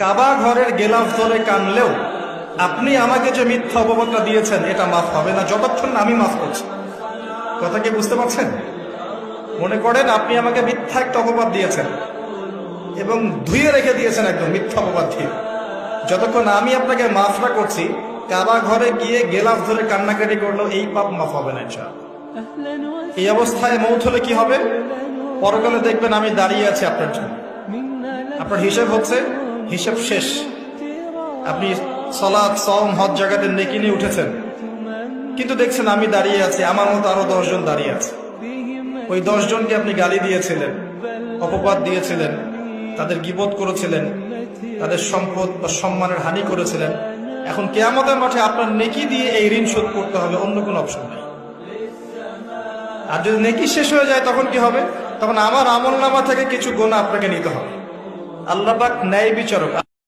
কাবা ঘরের গেলাফ ধরে কানলেও আপনি আমাকে যে মিথ্যা অপবাদটা দিয়েছেন এটা মাফ হবে না যতক্ষণ না আমি মাফ করছি। কথা কি বুঝতে পারছেন? মনে করেন আপনি আমাকে মিথ্যা একটা অপবাদ দিয়েছেন এবং ধুয়ে রেখে দিয়েছেন একদম মিথ্যা অপবাদ দিয়ে, যতক্ষণ আমি আপনাকে মাফ না করছি, কাবা ঘরে গিয়ে গেলাফ ধরে কান্নাকাটি করলেও এই পাপ মাফ হবে না ইনশাআল্লাহ। এই অবস্থায় মৌত হলে কি হবে? পরকালে দেখবেন আমি দাঁড়িয়ে আছি আপনার জন্য, আপনার হিসেব হচ্ছে, হিসেব শেষ। আপনি সালাত, সওম, হজ জাকাতের নেকি নিয়ে উঠেছেন, কিন্তু দেখছেন আমি দাঁড়িয়ে আছি, আমার মতো আরো 10 জন দাঁড়িয়ে আছে। ওই 10 জনকে আপনি গালি দিয়েছিলেন, অপবাদ দিয়েছিলেন, তাদের গীবত করেছিলেন, তাদের সম্পদ বা সম্মানের হানি করেছিলেন। এখন কিয়ামতের মাঠে আপনার নেকি দিয়ে এই ঋণ শোধ করতে হবে, অন্য কোনো অপশন নেই। আর যদি নেকি শেষ হয়ে যায় তখন কি হবে? তখন আমার আমলনামা থেকে কিছু গুনাহ আপনাকে নিতে হবে। আল্লাহ পাক ন্যায় বিচারক।